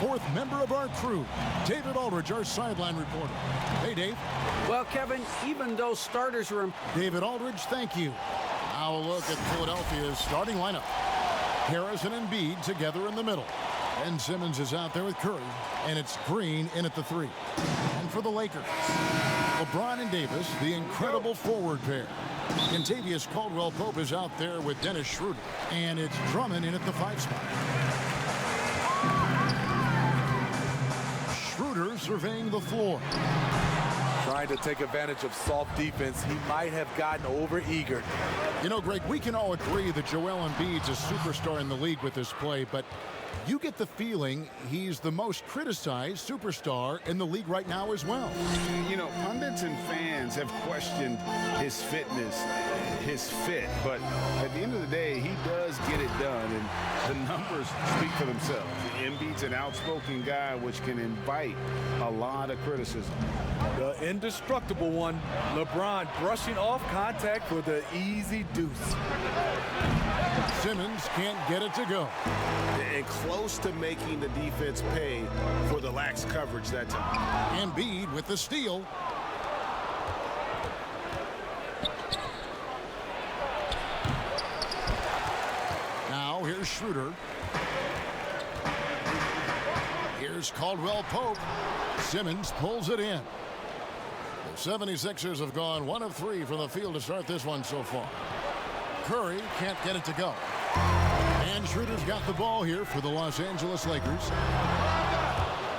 fourth member of our crew, David Aldridge, our sideline reporter. Hey, Dave. Well, Kevin, even though starters are... David Aldridge, thank you. Now a look at Philadelphia's starting lineup. Harris and Embiid together in the middle. Ben Simmons is out there with Curry, and it's Green in at the 3. And for the Lakers, LeBron and Davis, the incredible forward pair. Kentavious Caldwell-Pope is out there with Dennis Schroeder, and it's Drummond in at the 5 spot. Schroeder surveying the floor. Trying to take advantage of soft defense. He might have gotten over-eager. You know, Greg, we can all agree that Joel Embiid's a superstar in the league with this play, but you get the feeling he's the most criticized superstar in the league right now as well. You know, pundits and fans have questioned his fitness, his fit, but at the end of the day, he does get it done, and the numbers speak for themselves. Embiid's an outspoken guy, which can invite a lot of criticism. The indestructible one, LeBron brushing off contact for the easy deuce. Simmons can't get it to go. And close to making the defense pay for the lax coverage that time. Embiid with the steal. Now here's Schroeder. Here's Caldwell-Pope. Simmons pulls it in. The 76ers have gone 1 of 3 from the field to start this one so far. Curry can't get it to go. And Schroeder's got the ball here for the Los Angeles Lakers.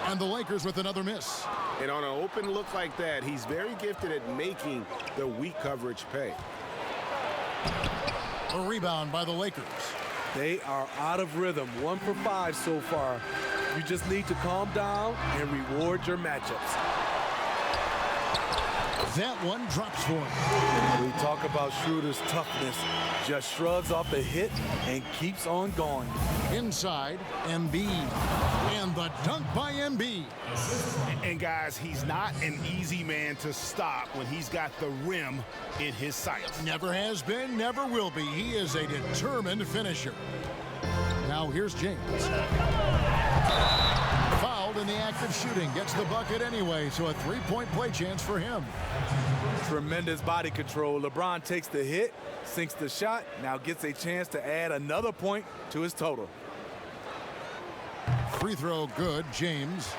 And the Lakers with another miss. And on an open look like that, he's very gifted at making the weak coverage pay. A rebound by the Lakers. They are out of rhythm. 1 for 5 so far. You just need to calm down and reward your matchups. That one drops for him. We talk about Schroeder's toughness. Just shrugs off the hit and keeps on going. Inside, Embiid. And the dunk by Embiid. And guys, he's not an easy man to stop when he's got the rim in his sights. Never has been, never will be. He is a determined finisher. Now here's James. Fouled in the act of shooting. Gets the bucket anyway, so a 3-point play chance for him. Tremendous body control. LeBron takes the hit, sinks the shot, now gets a chance to add another point to his total. Free throw good, James.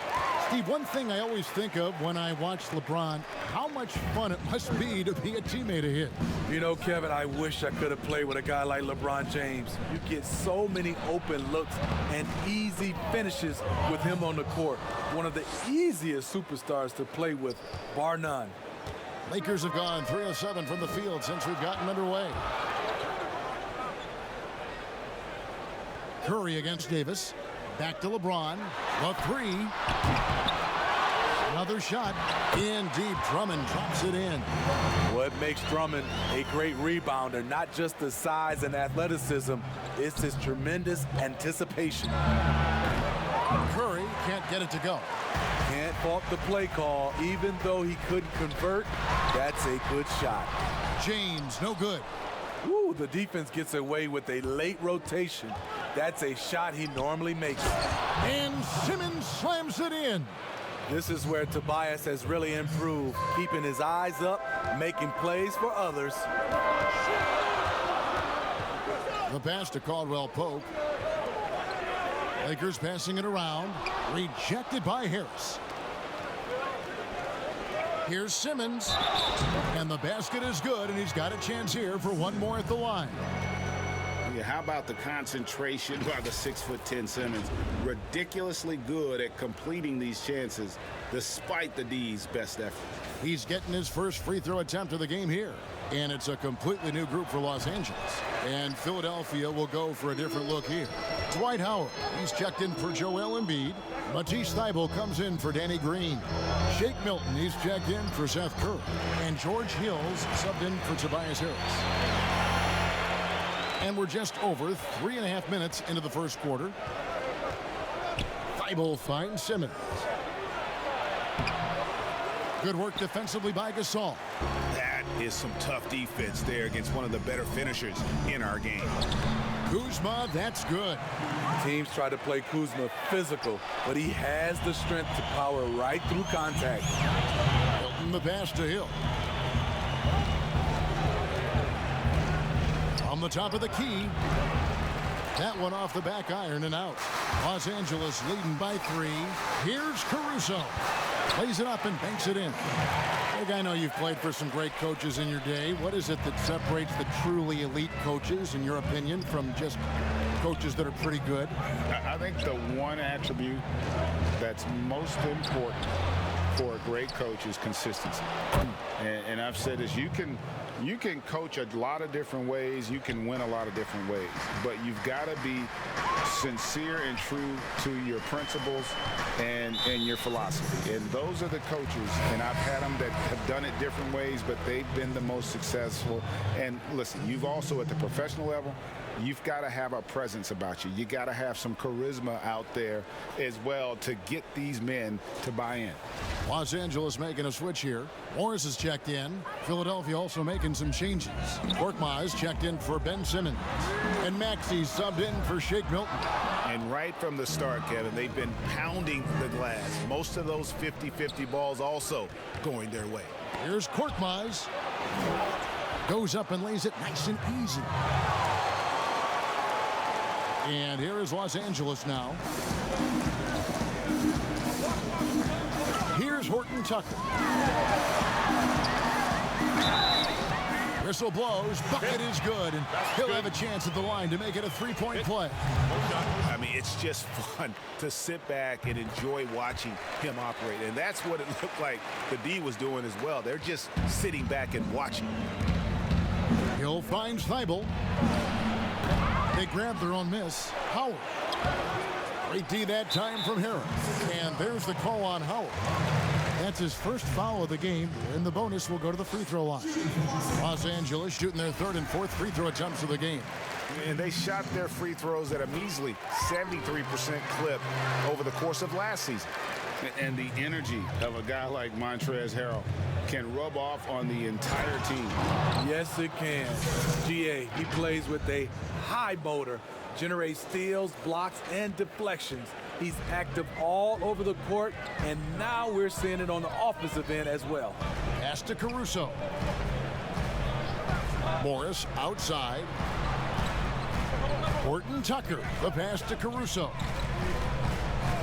Steve, one thing I always think of when I watch LeBron, how much fun it must be to be a teammate of his. You know, Kevin, I wish I could have played with a guy like LeBron James. You get so many open looks and easy finishes with him on the court. One of the easiest superstars to play with, bar none. Lakers have gone 3 of 7 from the field since we've gotten underway. Curry against Davis. Back to LeBron. The 3. Another shot. In deep. Drummond drops it in. What makes Drummond a great rebounder, not just the size and athleticism, it's his tremendous anticipation. Curry can't get it to go. Can't fault the play call. Even though he couldn't convert, that's a good shot. James, no good. Ooh, the defense gets away with a late rotation. That's a shot he normally makes. And Simmons slams it in. This is where Tobias has really improved, keeping his eyes up, making plays for others. The pass to Caldwell-Pope. Lakers passing it around. Rejected by Harris. Here's Simmons. And the basket is good, and he's got a chance here for one more at the line. Yeah, how about the concentration by the 6'10" Simmons? Ridiculously good at completing these chances despite the D's best effort. He's getting his first free throw attempt of the game here. And it's a completely new group for Los Angeles. And Philadelphia will go for a different look here. Dwight Howard, he's checked in for Joel Embiid. Matisse Thybulle comes in for Danny Green. Shake Milton, he's checked in for Seth Curry. And George Hills subbed in for Tobias Harris. And we're just over 3.5 minutes into the first quarter. Thybulle finds Simmons. Good work defensively by Gasol. That is some tough defense there against one of the better finishers in our game. Kuzma, that's good. Teams try to play Kuzma physical, but he has the strength to power right through contact. Hilton the pass to Hill. On the top of the key. That one off the back iron and out. Los Angeles leading by 3. Here's Caruso. Plays it up and banks it in. Greg, I know you've played for some great coaches in your day. What is it that separates the truly elite coaches, in your opinion, from just coaches that are pretty good? I think the one attribute that's most important for a great coach is consistency. And I've said this, you can coach a lot of different ways, you can win a lot of different ways, but you've got to be sincere and true to your principles and your philosophy. And those are the coaches, and I've had them that have done it different ways, but they've been the most successful. And listen, you've also at the professional level, you've got to have a presence about you. You got to have some charisma out there as well to get these men to buy in. Los Angeles making a switch here. Morris is checked in. Philadelphia also making some changes. Korkmaz checked in for Ben Simmons. And Maxey subbed in for Shake Milton. And right from the start, Kevin, they've been pounding the glass. Most of those 50-50 balls also going their way. Here's Korkmaz. Goes up and lays it nice and easy. And here is Los Angeles now. Here's Horton Tucker. Whistle blows. Bucket is good. And he'll have a chance at the line to make it a 3-point play. I mean, it's just fun to sit back and enjoy watching him operate. And that's what it looked like the D was doing as well. They're just sitting back and watching. Hill finds Thibault. They grab their own miss. Howard. Great D that time from Harris. And there's the call on Howard. That's his first foul of the game, and the bonus will go to the free throw line. Los Angeles shooting their 3rd and 4th free throw attempts of the game. And they shot their free throws at a measly 73% clip over the course of last season. And the energy of a guy like Montrezl Harrell can rub off on the entire team. Yes, it can. GA, he plays with a high motor, generates steals, blocks, and deflections. He's active all over the court, and now we're seeing it on the offensive end as well. Pass to Caruso. Morris outside. Horton Tucker, the pass to Caruso.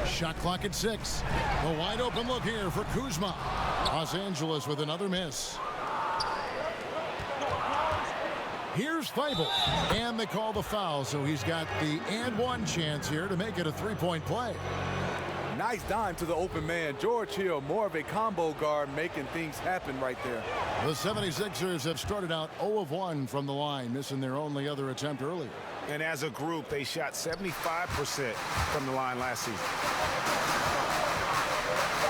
Shot clock at 6. The wide open look here for Kuzma. Los Angeles with another miss. Here's Thibault, and they call the foul, so he's got the and one chance here to make it a 3-point play. Nice dime to the open man. George Hill, more of a combo guard, making things happen right there. The 76ers have started out 0 of 1 from the line, missing their only other attempt earlier. And as a group, they shot 75% from the line last season.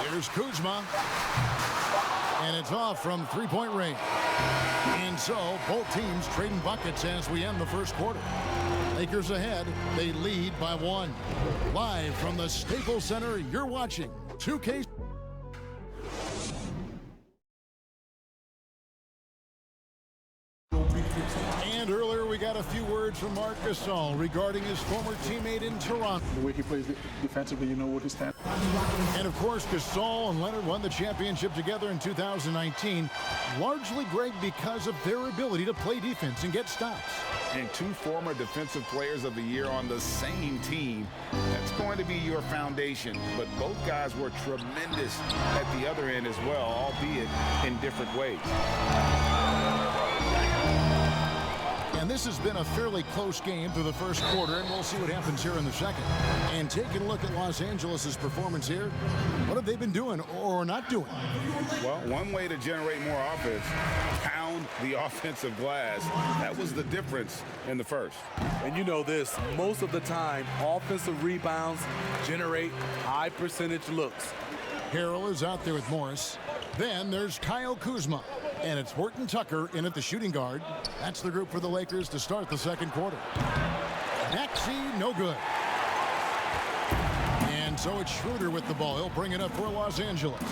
Here's Kuzma. And it's off from 3-point range. And so both teams trading buckets as we end the first quarter. Lakers ahead. They lead by 1. Live from the Staples Center, you're watching 2K. And earlier we got a few words from Marc Gasol regarding his former teammate in Toronto. The way he plays defensively, you know what his stand. And of course, Gasol and Leonard won the championship together in 2019, largely, Greg, because of their ability to play defense and get stops. And 2 former defensive players of the year on the same team, that's going to be your foundation. But both guys were tremendous at the other end as well, albeit in different ways. And this has been a fairly close game through the first quarter, and we'll see what happens here in the second. And taking a look at Los Angeles' performance here, what have they been doing or not doing? Well, one way to generate more offense, pound the offensive glass. That was the difference in the first. And you know this, most of the time, offensive rebounds generate high percentage looks. Harrell is out there with Morris. Then there's Kyle Kuzma. And it's Horton Tucker in at the shooting guard. That's the group for the Lakers to start the second quarter. Maxey, no good. And so So it's Schroeder with the ball. He'll bring it up for Los Angeles.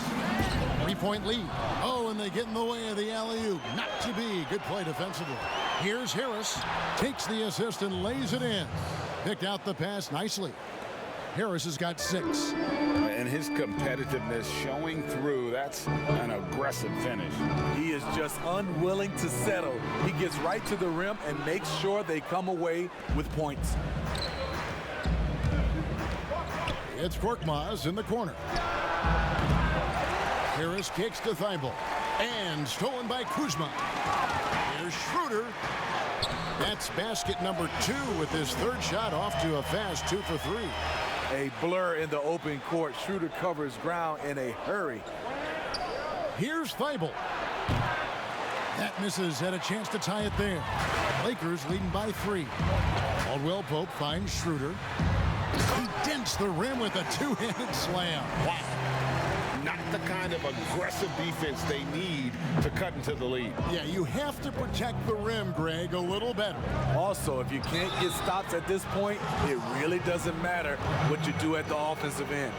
3-point lead. Oh, and they get in the way of the alley-oop. Not to be. Good play defensively. Here's Harris. Takes the assist and lays it in. Picked out the pass nicely. Harris has got 6. And his competitiveness showing through. That's an aggressive finish. He is just unwilling to settle. He gets right to the rim and makes sure they come away with points. It's Korkmaz in the corner. Harris kicks to Thibault. And stolen by Kuzma. Here's Schroeder. That's basket number 2 with his 3rd shot off to a fast 2 for 3. A blur in the open court. Schroeder covers ground in a hurry. Here's Thibault. That misses. Had a chance to tie it there. Lakers leading by 3. Caldwell Pope finds Schroeder. He dents the rim with a 2-handed slam. Wow. Not the kind of aggressive defense they need to cut into the lead. Yeah, you have to protect the rim, Greg, a little better. Also, if you can't get stops at this point, it really doesn't matter what you do at the offensive end.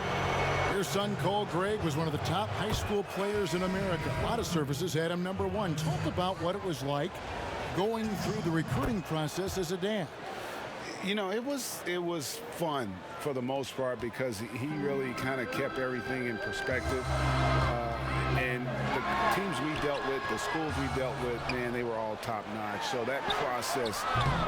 Your son, Cole Greg, was one of the top high school players in America. A lot of services had him number 1. Talk about what it was like going through the recruiting process as a dad. You know, it was fun for the most part because he really kind of kept everything in perspective. And the teams we dealt with, the schools we dealt with, man, they were all top-notch. So that process,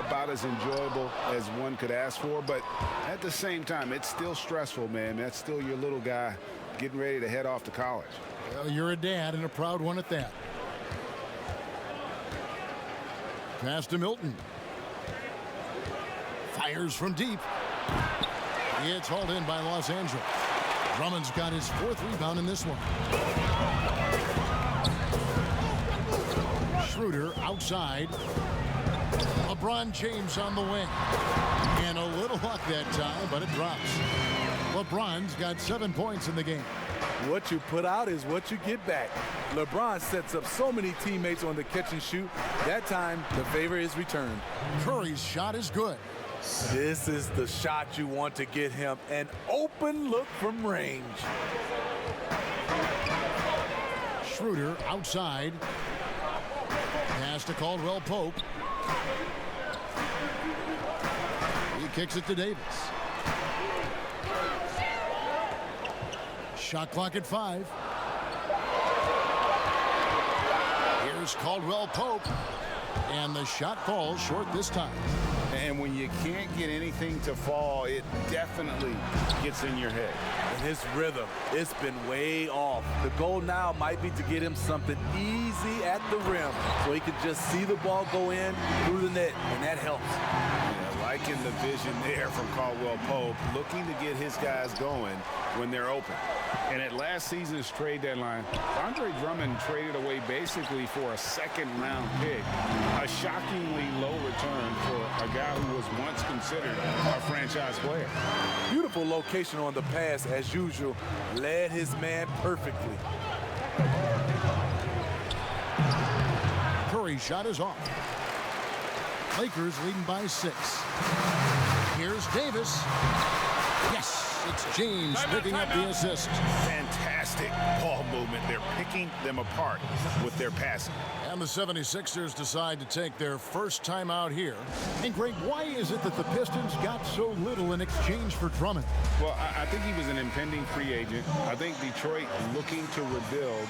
about as enjoyable as one could ask for. But at the same time, it's still stressful, man. That's still your little guy getting ready to head off to college. Well, you're a dad and a proud one at that. Pass to Milton. Fires from deep. It's hauled in by Los Angeles. Drummond's got his 4th rebound in this one. Schroeder outside. LeBron James on the wing. And a little luck that time, but it drops. LeBron's got 7 points in the game. What you put out is what you get back. LeBron sets up so many teammates on the catch and shoot. That time, the favor is returned. Curry's shot is good. This is the shot you want to get him. An open look from range. Schroeder outside. Pass to Caldwell Pope. He kicks it to Davis. Shot clock at 5. Here's Caldwell Pope. And the shot falls short this time. And when you can't get anything to fall, it definitely gets in your head. And his rhythm, it's been way off. The goal now might be to get him something easy at the rim so he can just see the ball go in through the net, and that helps. Yeah, liking the vision there from Caldwell Pope, looking to get his guys going when they're open. And at last season's trade deadline, Andre Drummond traded away basically for a 2nd-round pick, a shockingly low return for a guy who was once considered a franchise player. Beautiful location on the pass, as usual. Led his man perfectly. Curry's shot is off. Lakers leading by 6. Here's Davis. Yes, it's James picking up the assist. Fantastic ball movement. They're picking them apart with their passing. And the 76ers decide to take their first time out here. And Greg, why is it that the Pistons got so little in exchange for Drummond? Well, I think he was an impending free agent. I think Detroit looking to rebuild.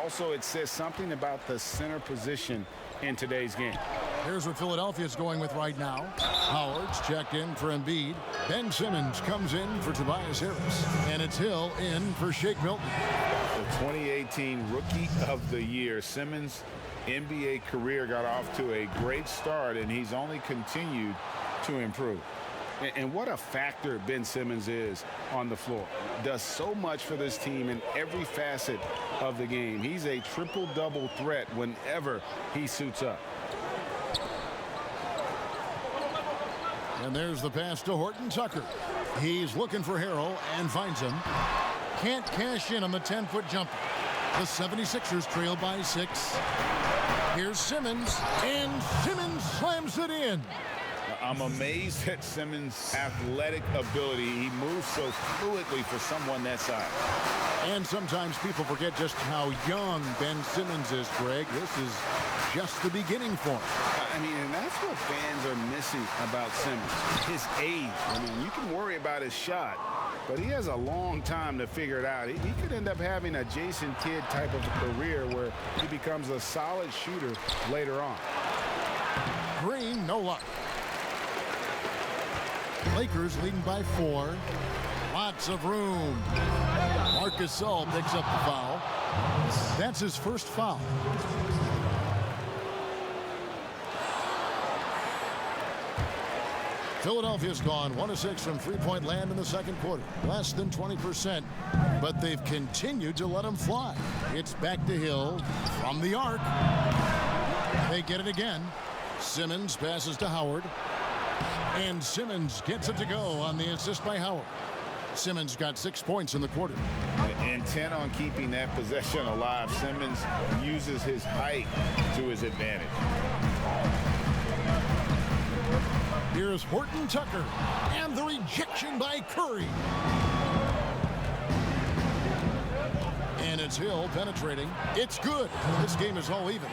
Also, it says something about the center position in today's game. Here's what Philadelphia's going with right now. Howard's checked in for Embiid. Ben Simmons comes in for Tobias Harris. And it's Hill in for Shake Milton. The 2018 Rookie of the Year. Simmons' NBA career got off to a great start, and he's only continued to improve. And what a factor Ben Simmons is on the floor. Does so much for this team in every facet of the game. He's a triple-double threat whenever he suits up. And there's the pass to Horton Tucker. He's looking for Harrell and finds him. Can't cash in on the 10-foot jumper. The 76ers trail by 6. Here's Simmons, and Simmons slams it in. I'm amazed at Simmons' athletic ability. He moves so fluidly for someone that size. And sometimes people forget just how young Ben Simmons is, Greg. This is just the beginning for him. I mean, and that's what fans are missing about Simmons, his age. I mean, you can worry about his shot, but he has a long time to figure it out. He could end up having a Jason Kidd type of a career where he becomes a solid shooter later on. Green, no luck. Lakers leading by 4. Lots of room. Marcus Gasol picks up the foul. That's his first foul. Philadelphia's gone 1 of 6 from three-point land in the second quarter. Less than 20%, but they've continued to let him fly. It's back to Hill from the arc. They get it again. Simmons passes to Howard. And Simmons gets it to go on the assist by Howard. Simmons got 6 points in the quarter. Intent on keeping that possession alive, Simmons uses his height to his advantage. Here's Horton Tucker, and the rejection by Curry. And it's Hill penetrating. It's good. This game is all even.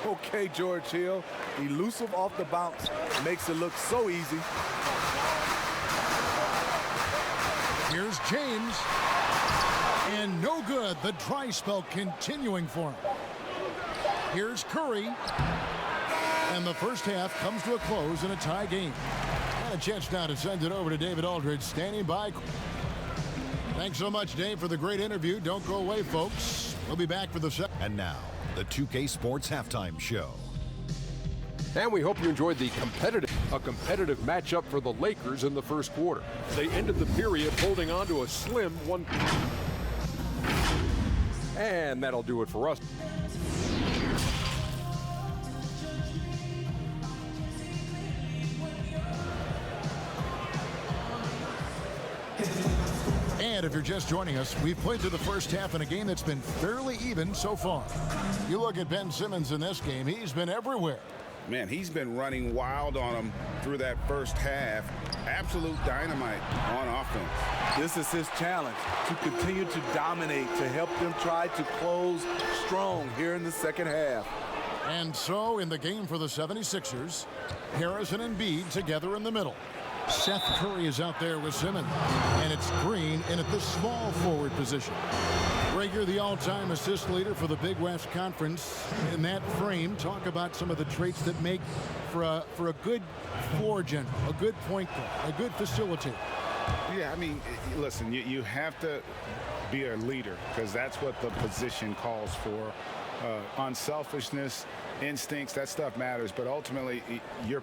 Okay, George Hill, elusive off the bounce, makes it look so easy. Here's James, and no good. The dry spell continuing for him. Here's Curry. And the first half comes to a close in a tie game. And a chance now to send it over to David Aldridge, standing by. Thanks so much, Dave, for the great interview. Don't go away, folks. We'll be back for the second. And now, the 2K Sports Halftime Show. And we hope you enjoyed a competitive matchup for the Lakers in the first quarter. They ended the period holding on to a slim 1. And that'll do it for us. And if you're just joining us, we've played to the first half in a game that's been fairly even so far. You look at Ben Simmons in this game, he's been everywhere. Man, he's been running wild on him through that first half. Absolute dynamite on offense. This is his challenge, to continue to dominate, to help them try to close strong here in the second half. And so in the game for the 76ers, Harris and Embiid together in the middle. Seth Curry is out there with Simmons, and it's Green in at the small forward position. Rager, the all-time assist leader for the Big West Conference. In that frame, talk about some of the traits that make for a good floor general, a good point guard, a good facilitator. Yeah, I mean, listen, you have to be a leader because that's what the position calls for. Unselfishness, instincts, that stuff matters, but ultimately your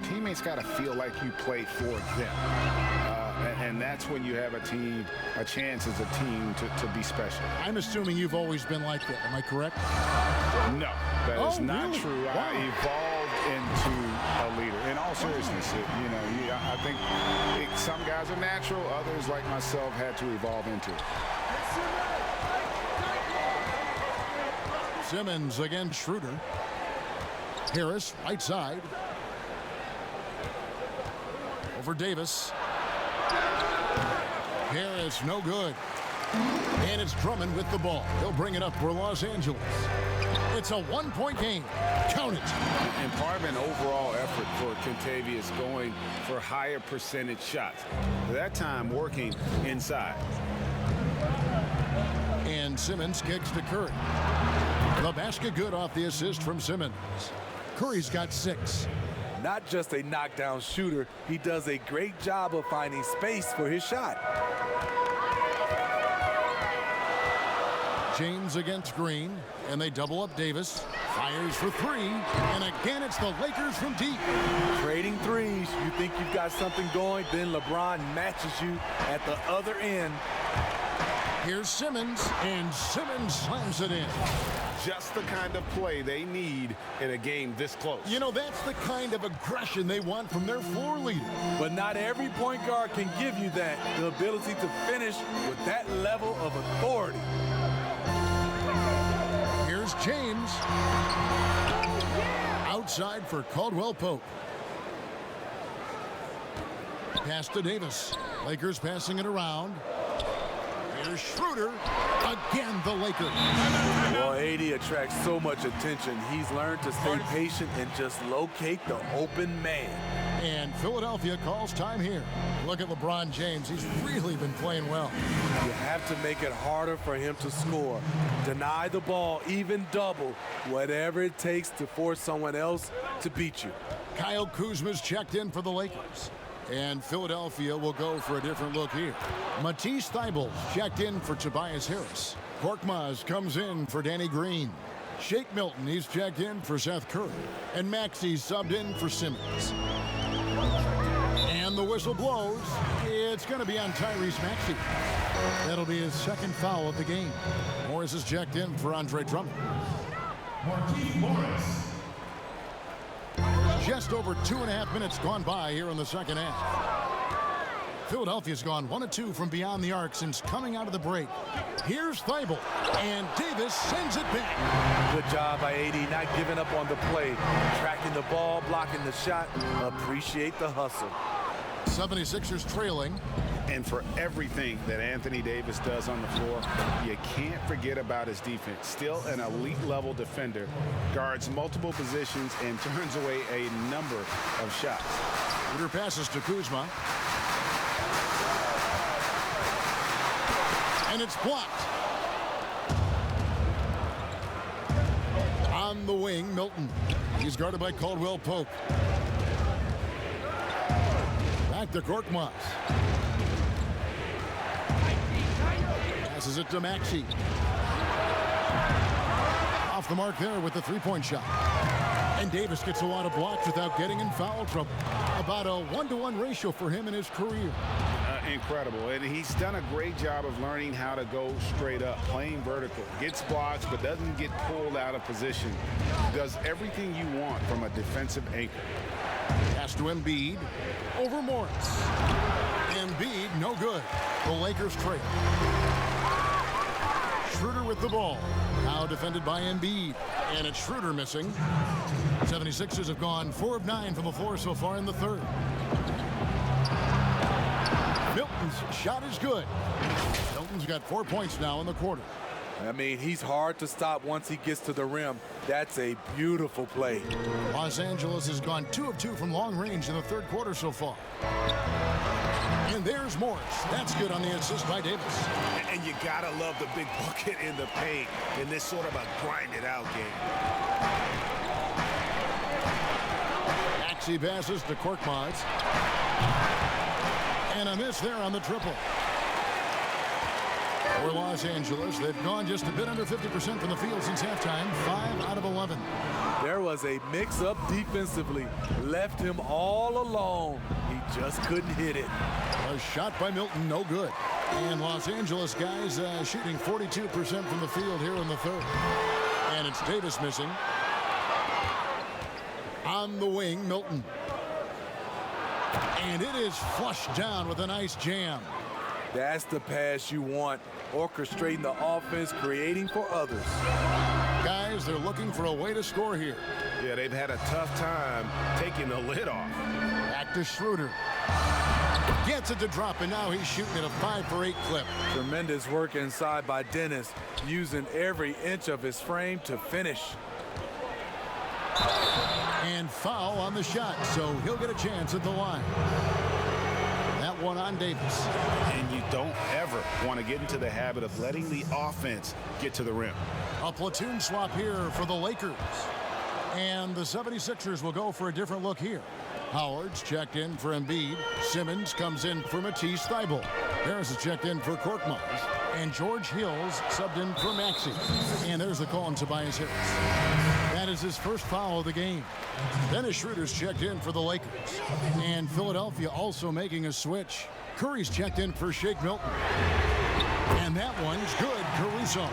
teammates got to feel like you play for them, and that's when you have a chance as a team to be special. I'm assuming you've always been like that. Am I correct? No, that is not really? true. Wow. I evolved into a leader. In all seriousness, I think some guys are natural, others like myself had to evolve into it. Simmons against Schroeder. Harris, right side. Over Davis. Harris, no good. And it's Drummond with the ball. He'll bring it up for Los Angeles. It's a one-point game. Count it. And part of an overall effort for Kentavious going for higher percentage shots. That time working inside. And Simmons kicks to Curry. The basket good off the assist from Simmons. Curry's got 6. Not just a knockdown shooter, he does a great job of finding space for his shot. James against Green, and they double up Davis. Fires for 3, and again it's the Lakers from deep. Trading threes, you think you've got something going, then LeBron matches you at the other end. Here's Simmons, and Simmons slams it in. Just the kind of play they need in a game this close. You know, that's the kind of aggression they want from their floor leader. But not every point guard can give you that, the ability to finish with that level of authority. Here's James. Outside for Caldwell Pope. Pass to Davis. Lakers passing it around. Here's Schroeder. Again, the Lakers. Well, AD attracts so much attention. He's learned to stay patient and just locate the open man. And Philadelphia calls time here. Look at LeBron James. He's really been playing well. You have to make it harder for him to score. Deny the ball, even double, whatever it takes to force someone else to beat you. Kyle Kuzma's checked in for the Lakers. And Philadelphia will go for a different look here. Matisse Thybulle checked in for Tobias Harris. Korkmaz comes in for Danny Green. Shake Milton, he's checked in for Seth Curry. And Maxey's subbed in for Simmons. And the whistle blows. It's going to be on Tyrese Maxey. That'll be his second foul of the game. Morris is checked in for Andre Drummond. Marquise Morris. Just over 2.5 minutes gone by here in the second half. Philadelphia's gone 1 of 2 from beyond the arc since coming out of the break. Here's Thybulle, and Davis sends it back. Good job by AD, not giving up on the play. Tracking the ball, blocking the shot. Appreciate the hustle. 76ers trailing. And for everything that Anthony Davis does on the floor, you can't forget about his defense. Still an elite level defender, guards multiple positions and turns away a number of shots. Schroeder passes to Kuzma. And it's blocked. On the wing, Milton. He's guarded by Caldwell Pope. Back to Korkmaz. Passes it to Maxey. Off the mark there with the three-point shot. And Davis gets a lot of blocks without getting in foul trouble. About a 1-to-1 ratio for him in his career. Incredible. And he's done a great job of learning how to go straight up, playing vertical. Gets blocks, but doesn't get pulled out of position. Does everything you want from a defensive anchor. Pass to Embiid. Over Morris. Embiid, no good. The Lakers trail. Schroeder with the ball. Now defended by Embiid. And it's Schroeder missing. 76ers have gone 4 of 9 from the floor so far in the third. Milton's shot is good. Milton's got 4 points now in the quarter. I mean, he's hard to stop once he gets to the rim. That's a beautiful play. Los Angeles has gone 2 of 2 from long range in the third quarter so far. And there's Morris. That's good on the assist by Davis. And you gotta love the big bucket in the paint in this sort of a grind-it-out game. Maxey passes to Korkmaz. And a miss there on the triple. For Los Angeles, they've gone just a bit under 50% from the field since halftime, 5 out of 11. There was a mix-up defensively. Left him all alone. He just couldn't hit it. A shot by Milton, no good. And Los Angeles guys shooting 42% from the field here in the third. And it's Davis missing. On the wing, Milton. And it is flushed down with a nice jam. That's the pass you want. Orchestrating the offense, creating for others. Guys, they're looking for a way to score here. Yeah, they've had a tough time taking the lid off. Back to Schroeder. Gets it to drop, and now he's shooting at a 5 for 8 clip. Tremendous work inside by Dennis, using every inch of his frame to finish. And foul on the shot, so he'll get a chance at the line. That one on Davis. And you don't ever want to get into the habit of letting the offense get to the rim. A platoon swap here for the Lakers. And the 76ers will go for a different look here. Howard's checked in for Embiid. Simmons comes in for Matisse Thybulle. Harris is checked in for Korkmaz. And George Hill's subbed in for Maxey. And there's the call on Tobias Harris. That is his first foul of the game. Dennis Schroeder's checked in for the Lakers. And Philadelphia also making a switch. Curry's checked in for Shake Milton. And that one's good, Caruso.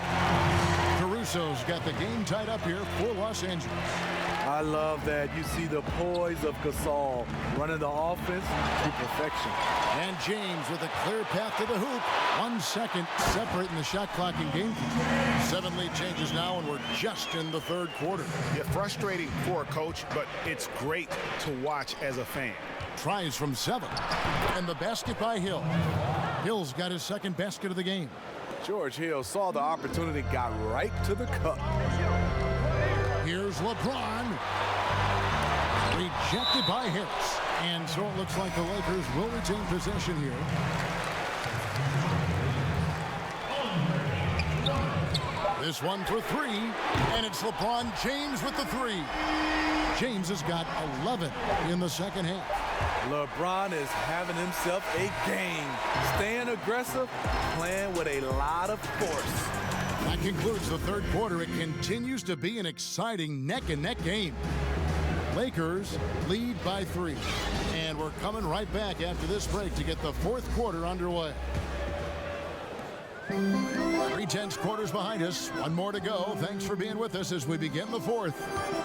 Caruso's got the game tied up here for Los Angeles. I love that. You see the poise of Gasol running the offense to perfection. And James with a clear path to the hoop. 1 second separating the shot clock and game. 7 lead changes now, and we're just in the third quarter. Yeah, frustrating for a coach, but it's great to watch as a fan. Tries from 7. And the basket by Hill. Hill's got his second basket of the game. George Hill saw the opportunity, got right to the cup. Here's LeBron. Rejected by Harris. And so it looks like the Lakers will retain possession here. This one for 3. And it's LeBron James with the 3. James has got 11 in the second half. LeBron is having himself a game. Staying aggressive, playing with a lot of force. That concludes the third quarter. It continues to be an exciting neck-and-neck game. Lakers lead by 3. And we're coming right back after this break to get the fourth quarter underway. 3/10 quarters behind us. 1 more to go. Thanks for being with us as we begin the fourth.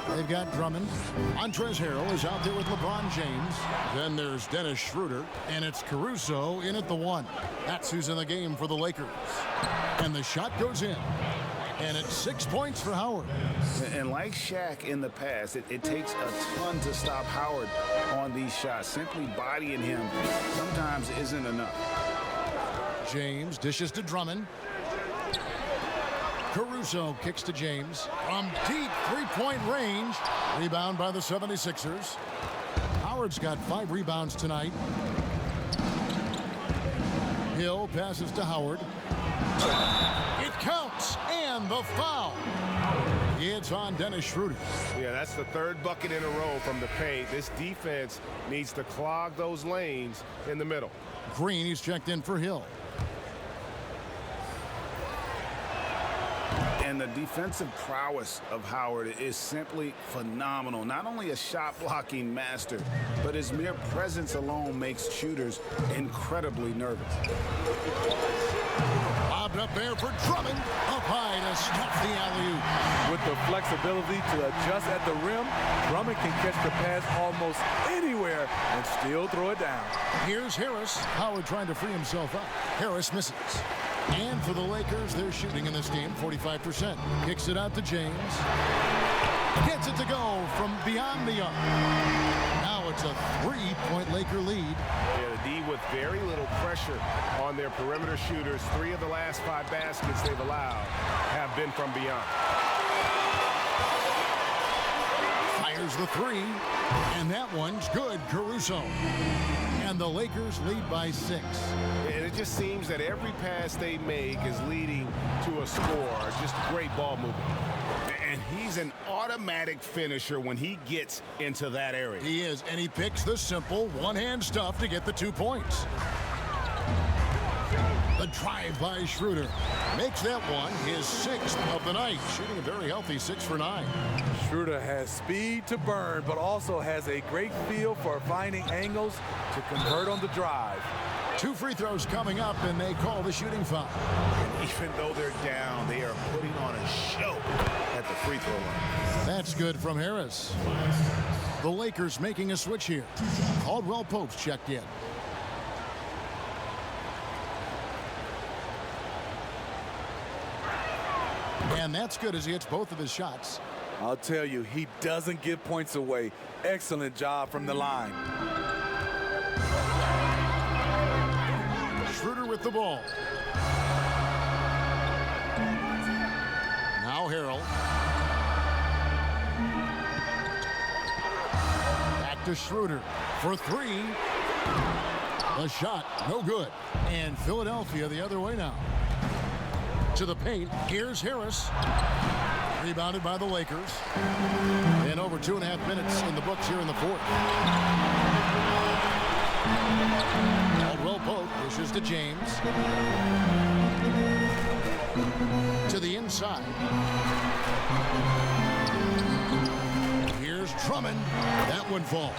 They've got Drummond. Montrezl Harrell is out there with LeBron James. Then there's Dennis Schroeder. And it's Caruso in at the 1. That's who's in the game for the Lakers. And the shot goes in. And it's 6 points for Howard. And like Shaq in the past, it takes a ton to stop Howard on these shots. Simply bodying him sometimes isn't enough. James dishes to Drummond. Caruso kicks to James. From deep three-point range. Rebound by the 76ers. Howard's got 5 rebounds tonight. Hill passes to Howard. It counts, and the foul. It's on Dennis Schroeder. Yeah, that's the 3rd bucket in a row from the paint. This defense needs to clog those lanes in the middle. Green, he's checked in for Hill. And the defensive prowess of Howard is simply phenomenal. Not only a shot-blocking master, but his mere presence alone makes shooters incredibly nervous. Bobbed up there for Drummond. Up high to stuff the alley-oop. With the flexibility to adjust at the rim, Drummond can catch the pass almost anywhere and still throw it down. Here's Harris. Howard trying to free himself up. Harris misses. And for the Lakers, they're shooting in this game 45%. Kicks it out to James. Gets it to go from beyond the arc. Now it's a 3-point Laker lead. Yeah, the D with very little pressure on their perimeter shooters. 3 of the last 5 baskets they've allowed have been from beyond. Fires the 3. And that one's good. Caruso. And the Lakers lead by 6. And it just seems that every pass they make is leading to a score. Just great ball movement. And he's an automatic finisher when he gets into that area. He is, and he picks the simple one-hand stuff to get the 2 points. The drive by Schroeder makes that one his 6th of the night, shooting a very healthy 6 for 9. Schroeder has speed to burn, but also has a great feel for finding angles to convert on the drive. 2 free throws coming up, and they call the shooting foul. And even though they're down, they are putting on a show at the free throw line. That's good from Harris. The Lakers making a switch here. Caldwell Pope's checked in. And that's good as he hits both of his shots. I'll tell you, he doesn't give points away. Excellent job from the line. Schroeder with the ball. Now Harrell. Back to Schroeder for 3. The shot, no good. And Philadelphia the other way now. To the paint, here's Harris. Rebounded by the Lakers. And over 2.5 minutes in the books here in the fourth. Caldwell Pope pushes to James. To the inside. Here's Drummond. That one falls.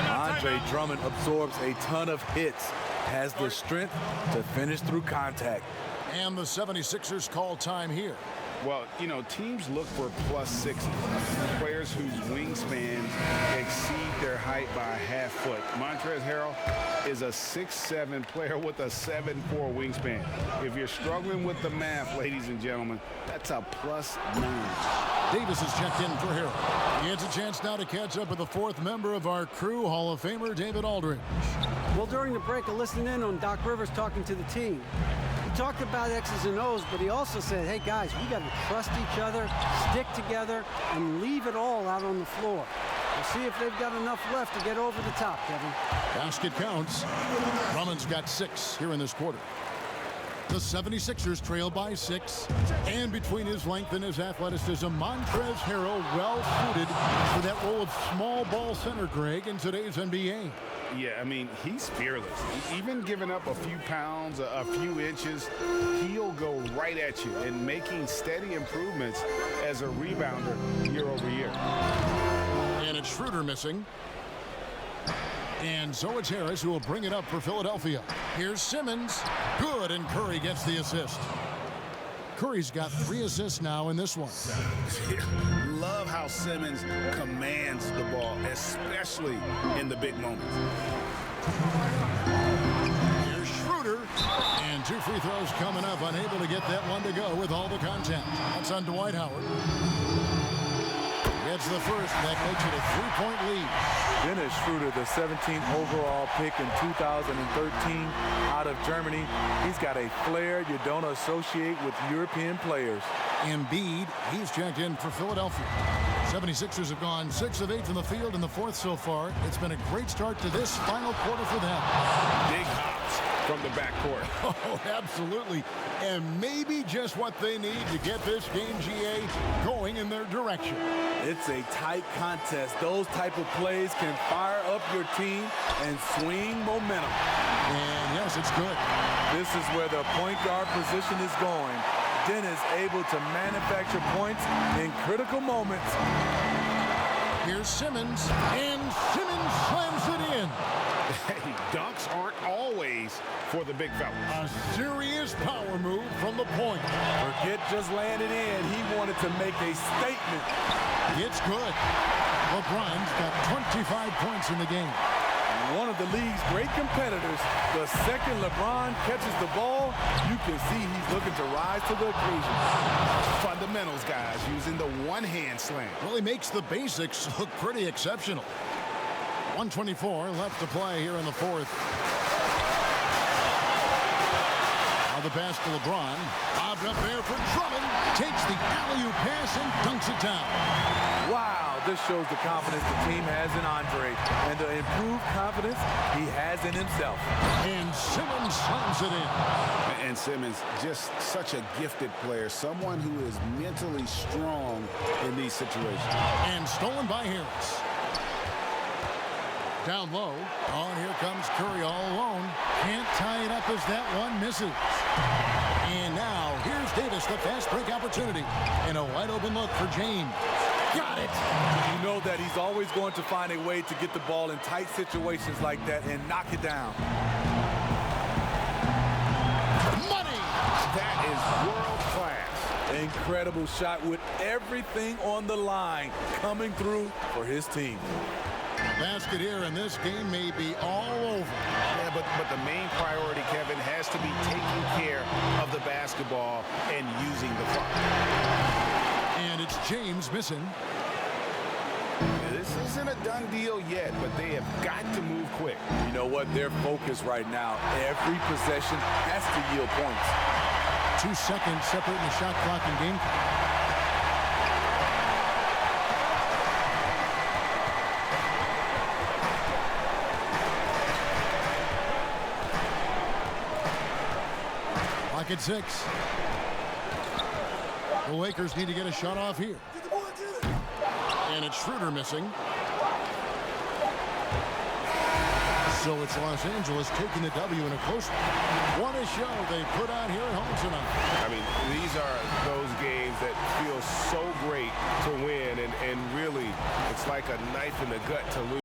Andre Drummond absorbs a ton of hits. Has the strength to finish through contact. And the 76ers call time here. Well, you know, teams look for +6s, players whose wingspans exceed their height by a half foot. Montrezl Harrell is a 6'7" player with a 7'4" wingspan. If you're struggling with the math, ladies and gentlemen, that's a +9. Davis is checked in for Harrell. He has a chance now to catch up with the fourth member of our crew, Hall of Famer David Aldridge. Well, during the break, I listened in on Doc Rivers talking to the team. He talked about X's and O's, but he also said, hey, guys, we got to trust each other, stick together, and leave it all out on the floor. We'll see if they've got enough left to get over the top, Kevin. Basket counts. Drummond's got 6 here in this quarter. The 76ers trail by 6, and between his length and his athleticism, Montrezl Harrell well-suited for that role of small ball center, Greg, in today's NBA. Yeah, I mean, he's fearless. Even giving up a few pounds, a few inches, he'll go right at you, and making steady improvements as a rebounder year over year. And it's Schroeder missing. And so it's Harris who will bring it up for Philadelphia. Here's Simmons. Good, and Curry gets the assist. Curry's got 3 assists now in this one. Love how Simmons commands the ball, especially in the big moments. Here's Schroeder. And 2 free throws coming up. Unable to get that one to go with all the contact. That's on Dwight Howard. Gets the first, and that makes it a 3-point lead. Dennis Schroeder, the 17th overall pick in 2013 out of Germany. He's got a flair you don't associate with European players. Embiid, he's checked in for Philadelphia. 76ers have gone 6 of 8 from the field in the fourth so far. It's been a great start to this final quarter for them. Big hops from the backcourt. Oh, absolutely. And maybe just what they need to get this game, GA, going in their direction. It's a tight contest. Those type of plays can fire up your team and swing momentum. And yes, it's good. This is where the point guard position is going. Dennis able to manufacture points in critical moments. Here's Simmons, and Simmons slams it in. Hey, dunks aren't always for the big fella. A serious power move from the point. Forget just laying it in. He wanted to make a statement. It's good. LeBron's got 25 points in the game. One of the league's great competitors. The second LeBron catches the ball, you can see he's looking to rise to the occasion. Fundamentals, guys, using the one-hand slam. Really makes the basics look pretty exceptional. 1:24 left to play here in the fourth. Now the pass to LeBron. Bobbed up there for Drummond. Takes the alley-oop pass and dunks it down. Wow, this shows the confidence the team has in Andre and the improved confidence he has in himself. And Simmons slams it in. And Simmons, just such a gifted player, someone who is mentally strong in these situations. And stolen by Harris. Down low. Oh, and here comes Curry all alone. Can't tie it up as that one misses. And now here's Davis, the fast break opportunity. And a wide open look for James. Got it. You know that he's always going to find a way to get the ball in tight situations like that and knock it down. Money. That is world class. Incredible shot with everything on the line coming through for his team. Basket here, and this game may be all over. Yeah, but the main priority, Kevin, has to be taking care of the basketball and using the clock. And it's James missing. This isn't a done deal yet, but they have got to move quick. You know what? Their focus right now, every possession has to yield points. 2 seconds separating the shot clock and game clock. At 6. The Lakers need to get a shot off here. And it's Schroeder missing. So it's Los Angeles taking the W in a close one. What a show they put on here at home tonight. I mean, these are those games that feel so great to win, and really, it's like a knife in the gut to lose.